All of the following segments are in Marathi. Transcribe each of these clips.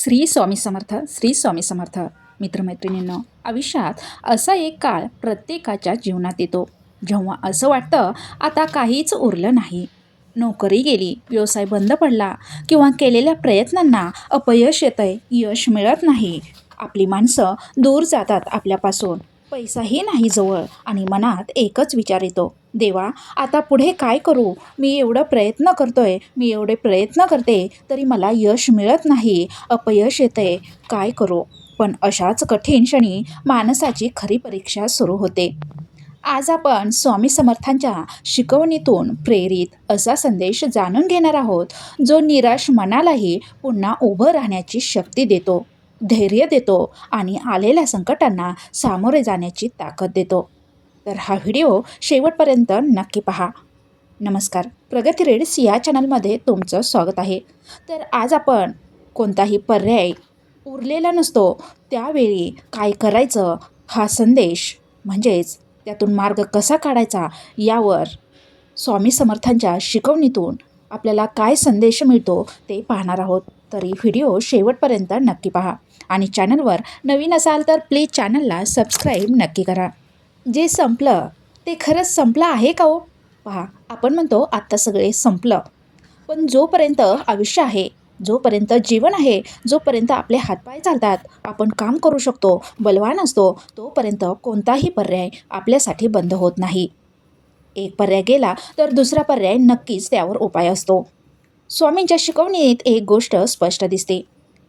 श्री स्वामी समर्थ. श्री स्वामी समर्थ. मित्रमैत्रिणींनो, आयुष्यात असा एक काळ प्रत्येकाच्या जीवनात येतो जेव्हा असं वाटतं आता काहीच उरलं नाही. नोकरी गेली, व्यवसाय बंद पडला किंवा केलेल्या प्रयत्नांना अपयश येतंय, यश मिळत नाही. आपली माणसं दूर जातात आपल्यापासून, पैसाही नाही जवळ आणि मनात एकच विचार येतो, देवा आता पुढे काय करू? मी एवढे प्रयत्न करते तरी मला यश मिळत नाही, अपयश येते, काय करू? पण अशाच कठीण क्षणी माणसाची खरी परीक्षा सुरू होते. आज आपण स्वामी समर्थांच्या शिकवणीतून प्रेरित असा संदेश जाणून घेणार आहोत, जो निराश मनालाही पुन्हा उभं राहण्याची शक्ती देतो, धैर्य देतो आणि आलेल्या संकटांना सामोरे जाण्याची ताकद देतो. तर हा व्हिडिओ शेवटपर्यंत नक्की पहा. नमस्कार, प्रगती रीड्स या चॅनलमध्ये तुमचं स्वागत आहे. तर आज आपण कोणताही पर्याय उरलेला नसतो त्यावेळी काय करायचं, हा संदेश म्हणजेच त्यातून मार्ग कसा काढायचा, यावर स्वामी समर्थांच्या शिकवणीतून आपल्याला काय संदेश मिळतो ते पाहणार आहोत. तरी व्हिडिओ शेवटपर्यंत नक्की पहा आणि चॅनलवर नवीन असाल तर प्लीज चॅनलला सबस्क्राईब नक्की करा. जे संपलं ते खरंच संपलं आहे का हो? पहा, आपण म्हणतो आत्ता सगळे संपलं, पण जोपर्यंत आयुष्य आहे, जोपर्यंत जीवन आहे, जोपर्यंत आपले हातपाय चालतात, आपण काम करू शकतो, बलवान असतो, तोपर्यंत कोणताही पर्याय आपल्यासाठी बंद होत नाही. एक पर्याय गेला तर दुसरा पर्याय नक्कीच त्यावर उपाय असतो. स्वामींच्या शिकवणीत एक गोष्ट स्पष्ट दिसते,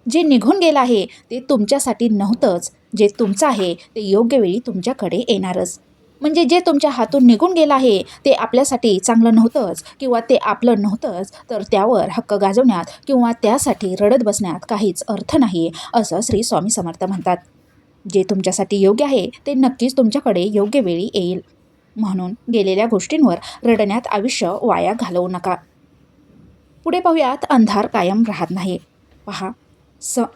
जे निघून गेलं आहे ते तुमच्यासाठी नव्हतंच, जे तुमचं आहे ते योग्य वेळी तुमच्याकडे येणारच. म्हणजे जे तुमच्या हातून निघून गेलं आहे ते आपल्यासाठी चांगलं नव्हतंच किंवा ते आपलं नव्हतंच, तर त्यावर हक्क गाजवण्यात किंवा त्यासाठी रडत बसण्यात काहीच अर्थ नाही, असं श्री स्वामी समर्थ म्हणतात. जे तुमच्यासाठी योग्य आहे ते नक्कीच तुमच्याकडे योग्य वेळी येईल. म्हणून गेलेल्या गोष्टींवर रडण्यात आयुष्य वाया घालवू नका. पुढे पाहूयात, अंधार कायम राहत नाही. पहा,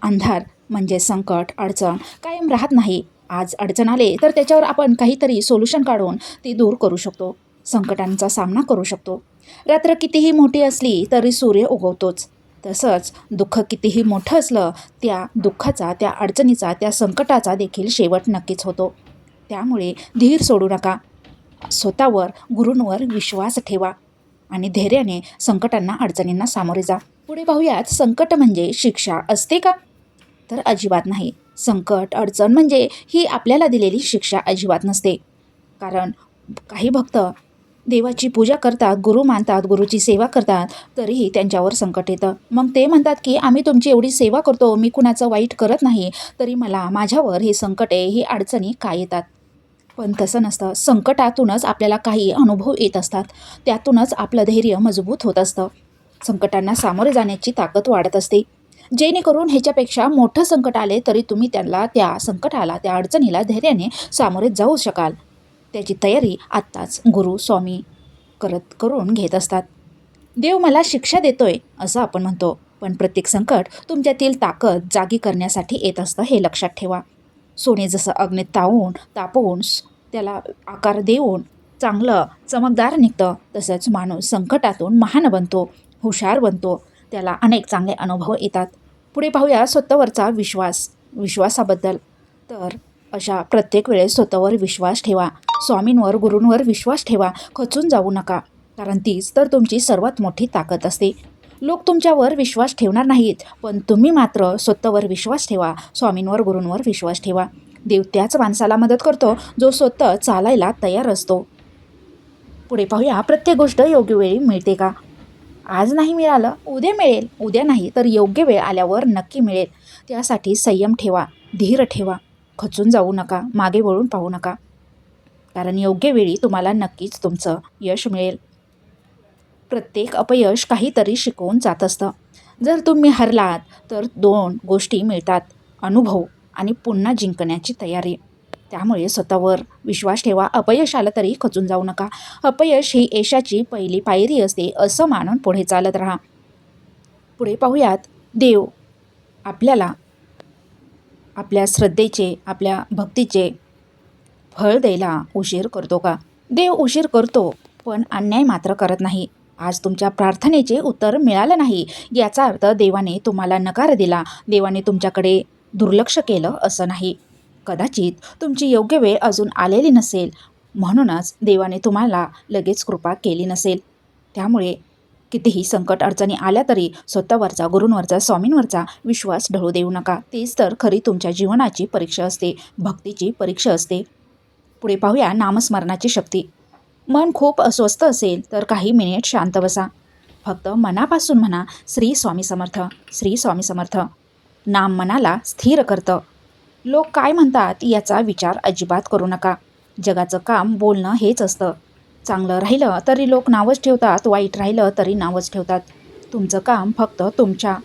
अंधार म्हणजे संकट, अडचण कायम राहत नाही. आज अडचण आले तर त्याच्यावर आपण काहीतरी सोल्युशन काढून ती दूर करू शकतो, संकटांचा सामना करू शकतो. रात्र कितीही मोठी असली तरी सूर्य उगवतोच. तसंच दुःख कितीही मोठं असलं, त्या दुःखाचा, त्या अडचणीचा, त्या संकटाचा देखील शेवट नक्कीच होतो. त्यामुळे धीर सोडू नका. स्वतःवर, गुरूंवर विश्वास ठेवा आणि धैर्याने संकटांना, अडचणींना सामोरे जा. पुढे पाहूयात, संकट म्हणजे शिक्षा असते का? तर अजिबात नाही. संकट, अडचण म्हणजे ही आपल्याला दिलेली शिक्षा अजिबात नसते. कारण काही भक्त देवाची पूजा करतात, गुरु मानतात, गुरुची सेवा करतात, तरीही त्यांच्यावर संकट येतं. मग ते म्हणतात की आम्ही तुमची एवढी सेवा करतो, मी कुणाचं वाईट करत नाही, तरी माझ्यावर ही संकटे, ही अडचणी का येतात? पण तसं नसतं. संकटातूनच आपल्याला काही अनुभव येत असतात, त्यातूनच आपलं धैर्य मजबूत होत असतं, संकटांना सामोरे जाण्याची ताकद वाढत असते. जेणेकरून ह्याच्यापेक्षा मोठं संकट आले तरी तुम्ही त्या संकटाला, त्या अडचणीला धैर्याने सामोरे जाऊ शकाल. त्याची तयारी आत्ताच गुरु स्वामी करून घेत असतात. देव मला शिक्षा देतोय असं आपण म्हणतो, पण प्रत्येक संकट तुमच्यातील ताकद जागी करण्यासाठी येत असतं, हे लक्षात ठेवा. सोने जसं अग्नीत तापवून त्याला आकार देऊन चांगलं चमकदार निघतं, तसंच माणूस संकटातून महान बनतो, हुशार बनतो, त्याला अनेक चांगले अनुभव येतात. पुढे पाहूया, स्वतःवरचा विश्वासाबद्दल. तर अशा प्रत्येक वेळेस स्वतःवर विश्वास ठेवा, स्वामींवर, गुरूंवर विश्वास ठेवा, खचून जाऊ नका, कारण तीच तर तुमची सर्वात मोठी ताकद असते. लोक तुमच्यावर विश्वास ठेवणार नाहीत, पण तुम्ही मात्र स्वतःवर विश्वास ठेवा, स्वामींवर, गुरूंवर विश्वास ठेवा. देव त्याच माणसाला मदत करतो जो स्वतः चालायला तयार असतो. पुढे पाहूया, प्रत्येक गोष्ट योग्य वेळी मिळते का? आज नाही मिळालं, उद्या मिळेल, उद्या नाही तर योग्य वेळ आल्यावर नक्की मिळेल. त्यासाठी संयम ठेवा, धीर ठेवा, खचून जाऊ नका, मागे वळून पाहू नका, कारण योग्य वेळी तुम्हाला नक्कीच तुमचं यश मिळेल. प्रत्येक अपयश काहीतरी शिकवून जात असतं. जर तुम्ही हरलात तर 2 गोष्टी मिळतात, अनुभव आणि पुन्हा जिंकण्याची तयारी. त्यामुळे स्वतःवर विश्वास ठेवा. अपयश आलं तरी खचून जाऊ नका. अपयश ही यशाची पहिली पायरी असते असं मानून पुढे चालत राहा. पुढे पाहूयात, देव आपल्याला आपल्या श्रद्धेचे, आपल्या भक्तीचे फळ द्यायला उशीर करतो का? देव उशीर करतो, पण अन्याय मात्र करत नाही. आज तुमच्या प्रार्थनेचे उत्तर मिळालं नाही याचा अर्थ देवाने तुम्हाला नकार दिला, देवाने तुमच्याकडे दुर्लक्ष केलं असं नाही. कदाचित तुमची योग्य वेळ अजून आलेली नसेल, म्हणूनच देवाने तुम्हाला लगेच कृपा केली नसेल. त्यामुळे कितीही संकट अडचणी आल्या तरी स्वतःवरचा, गुरूंवरचा, स्वामींवरचा विश्वास ढळू देऊ नका. तीच तर खरी तुमच्या जीवनाची परीक्षा असते, भक्तीची परीक्षा असते. पुढे पाहूया नामस्मरणाची शक्ती. मन खूप अस्वस्थ असेल तर काही मिनिट शांत बसा. फक्त मनापासून म्हणा, श्री स्वामी समर्थ, श्री स्वामी समर्थ. नाम मनाला स्थिर करतं. लोक काय म्हणतात याचा विचार अजिबात करू नका. जगाचं काम बोलणं हेच असतं. चांगलं राहिलं तरी लोक नावच ठेवतात, वाईट राहिलं तरी नावच ठेवतात. तुमचं काम फक्त तुमच्या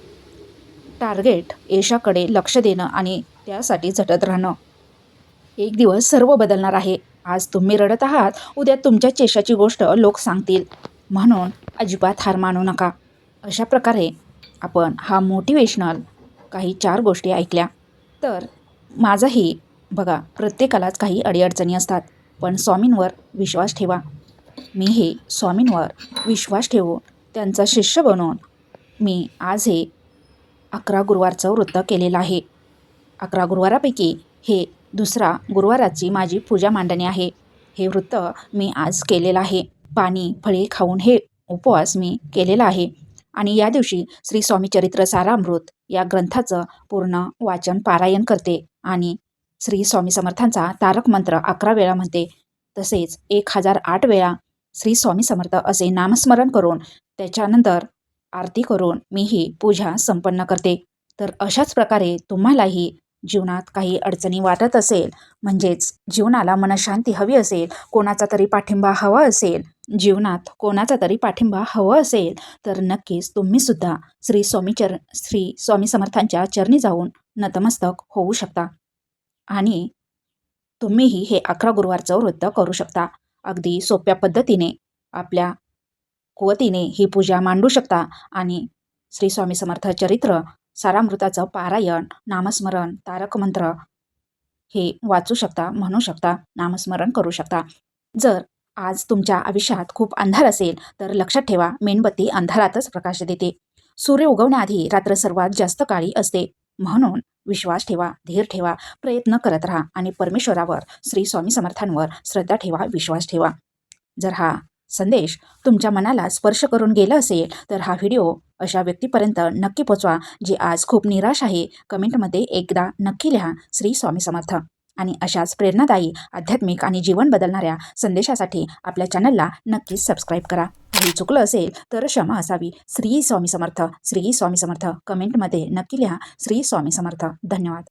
टार्गेट यशाकडे लक्ष देणं आणि त्यासाठी झटत राहणं. एक दिवस सर्व बदलणार आहे. आज तुम्ही रडत आहात, उद्या तुमच्या यशाची गोष्ट लोक सांगतील. म्हणून अजिबात हार मानू नका. अशा प्रकारे आपण हा मोटिवेशनल काही 4 गोष्टी ऐकल्या. तर माझंही बघा, प्रत्येकालाच काही अडीअडचणी असतात, पण स्वामींवर विश्वास ठेवा. मीही स्वामींवर विश्वास ठेवून त्यांचा शिष्य बनून मी आज हे 11 गुरुवारचं व्रत केलेलं आहे. 11 गुरुवारापैकी हे दुसरा गुरुवाराची माझी पूजा मांडणी आहे. हे व्रत मी आज केलेलं आहे. पाणी फळे खाऊन हे उपवास मी केलेला आहे. आणि या दिवशी श्री स्वामी चरित्र सारामृत या ग्रंथाचं पूर्ण वाचन पारायण करते आणि श्री स्वामी समर्थांचा तारक मंत्र 11 वेळा म्हणते. तसेच 1008 वेळा श्री स्वामी समर्थ असे नामस्मरण करून त्याच्यानंतर आरती करून मी ही पूजा संपन्न करते. तर अशाच प्रकारे तुम्हालाही जीवनात काही अडचणी वाटत असेल, म्हणजेच जीवनाला मनशांती हवी असेल, कोणाचा तरी पाठिंबा हवा असेल, जीवनात कोणाचा तरी पाठिंबा हवा असेल, तर नक्कीच तुम्हीसुद्धा श्री स्वामी समर्थांच्या चरणी जाऊन नतमस्तक होऊ शकता. आणि तुम्हीही हे 11 गुरुवारचं व्रत करू शकता. अगदी सोप्या पद्धतीने आपल्या कुवतीने ही पूजा मांडू शकता आणि श्री स्वामी समर्थ चरित्र सारामृताचं पारायण, नामस्मरण, तारक मंत्र हे वाचू शकता, म्हणू शकता, नामस्मरण करू शकता. जर आज तुमच्या आयुष्यात खूप अंधार असेल तर लक्षात ठेवा, मेणबत्ती अंधारातच प्रकाश देते. सूर्य उगवण्याआधी रात्र सर्वात जास्त काळी असते. म्हणून विश्वास ठेवा, धीर ठेवा, प्रयत्न करत राहा आणि परमेश्वरावर, श्री स्वामी समर्थांवर श्रद्धा ठेवा, विश्वास ठेवा. जर हा संदेश तुमच्या मनाला स्पर्श करून गेला असेल तर हा व्हिडिओ अशा व्यक्तीपर्यंत नक्की पोचवा जे आज खूप निराश आहे. कमेंटमध्ये एकदा नक्की लिहा श्री स्वामी समर्थ. आणि अशाच प्रेरणादायी, आध्यात्मिक आणि जीवन बदलणाऱ्या संदेशासाठी आपल्या चॅनलला नक्कीच सबस्क्राईब करा. काही चुकलं असेल तर क्षमा असावी. श्री स्वामी समर्थ, श्री स्वामी समर्थ. कमेंटमध्ये नक्की लिहा श्री स्वामी समर्थ. धन्यवाद.